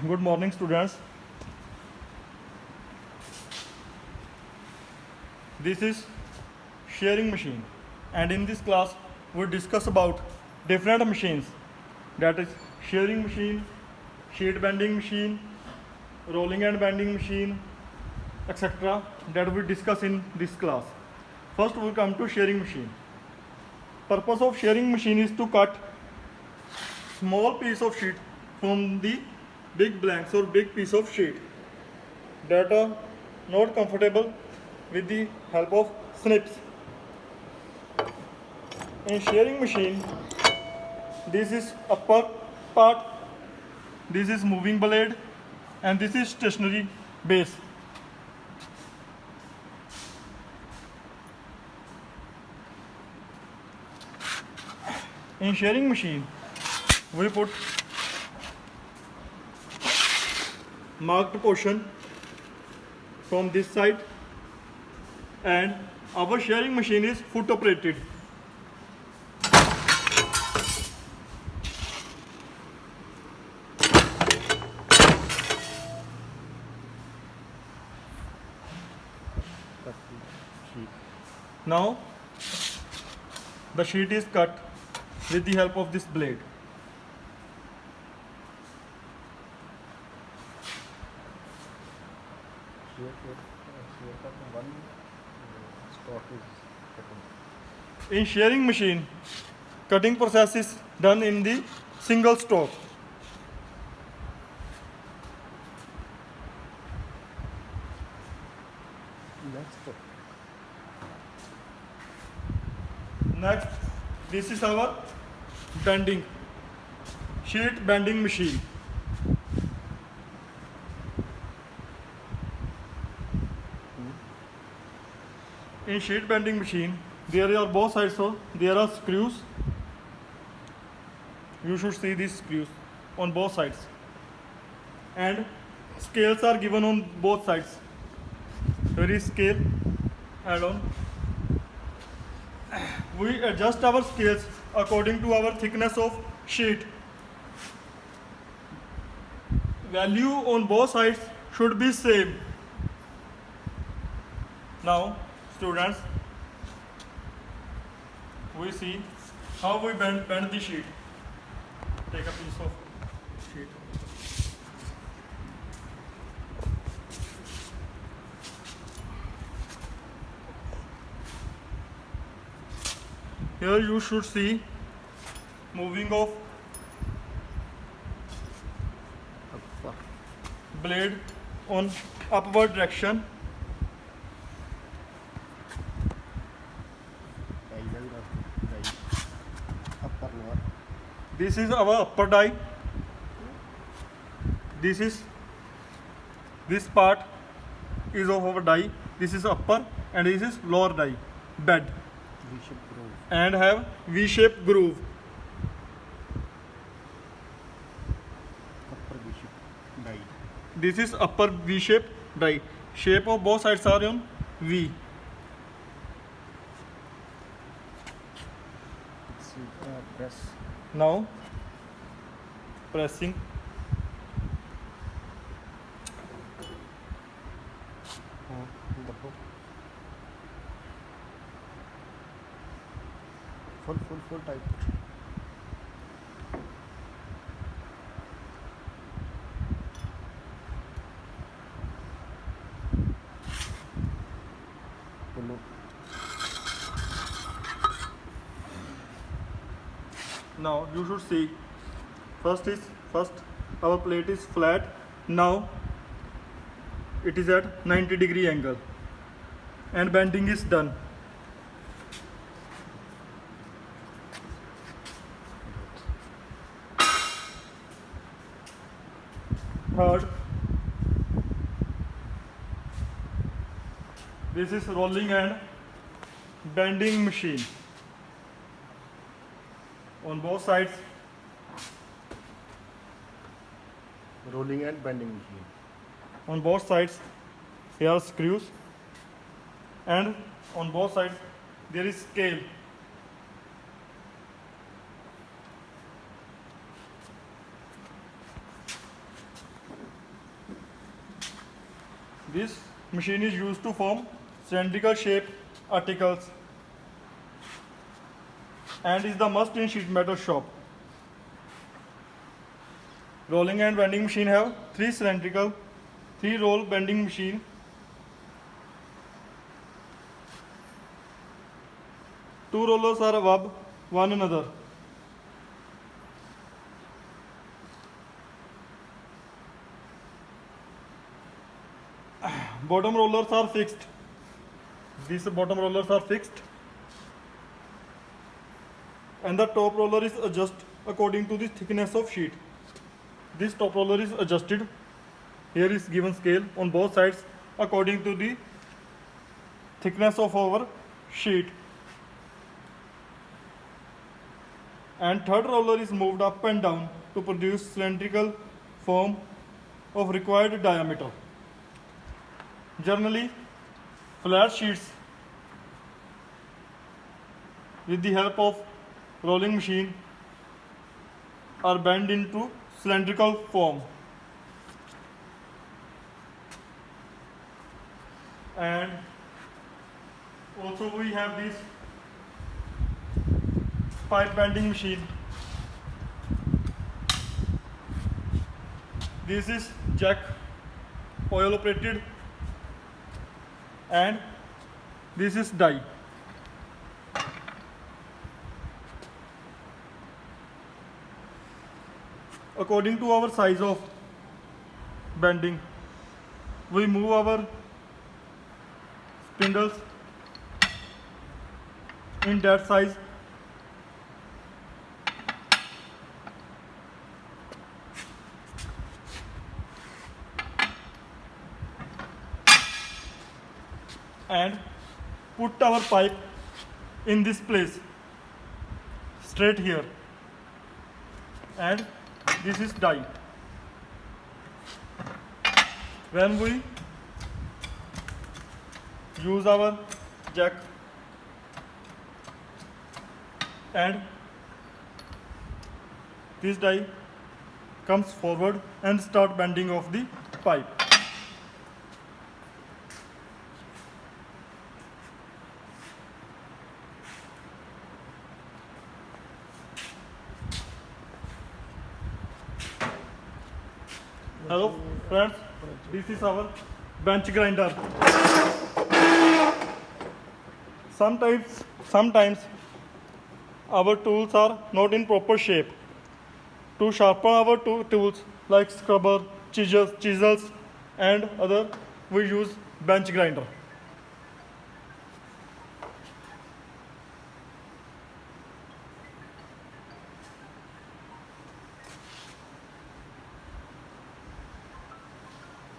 Good morning, students. This is shearing machine, and in this class we discuss about different machines, that is shearing machine, sheet bending machine, rolling and bending machine, etc. that we discuss in this class. First we come to shearing machine. Purpose of shearing machine is to cut small piece of sheet from the big blanks or big piece of sheet that are not comfortable with the help of snips. In shearing machine, this is upper part, this is moving blade, and this is stationary base. In shearing machine, we put marked portion from this side, and our shearing machine is foot operated. Now the sheet is cut with the help of this blade. In shearing machine, cutting process is done in the single stroke. Next, this is our bending, sheet bending machine. In sheet bending machine, there are both sides, so there are screws. You should see these screws on both sides, and scales are given on both sides. There is scale, and on we adjust our scales according to our thickness of sheet. Value on both sides should be same. Now, students, we see how we bend the sheet. Take a piece of sheet. Here you should see moving of blade on upward direction. This is our upper die. This part is of our die. This is upper and this is lower die bed, and have V-shaped groove. This is upper V-shaped die. Shape of both sides are on V. Press. Now pressing. Full tight. Now you should see, first our plate is flat. Now it is at 90-degree angle, and bending is done. Third, this is rolling and bending machine. On both sides, Rolling and bending machine. on both sides here are screws, and on both sides there is scale. This machine is used to form cylindrical shaped articles and is the must in sheet metal shop. Rolling and bending machine have 3 cylindrical, 3 roll bending machine. Two rollers are above one another. Bottom rollers are fixed. These bottom rollers are fixed. And the top roller is adjusted according to the thickness of sheet. This top roller is adjusted. Here is given scale on both sides according to the thickness of our sheet. And third roller is moved up and down to produce cylindrical form of required diameter. Generally, flat sheets with the help of rolling machine are bent into cylindrical form. And also we have this pipe bending machine. This is jack oil operated and this is die. According to our size of bending, we move our spindles in that size. And put our pipe in this place, straight here, and this is die. When we use our jack and this die comes forward and start bending of the pipe. Hello friends, this is our bench grinder. Sometimes our tools are not in proper shape. To sharpen our tools like scrubber, chisels and other, we use bench grinder.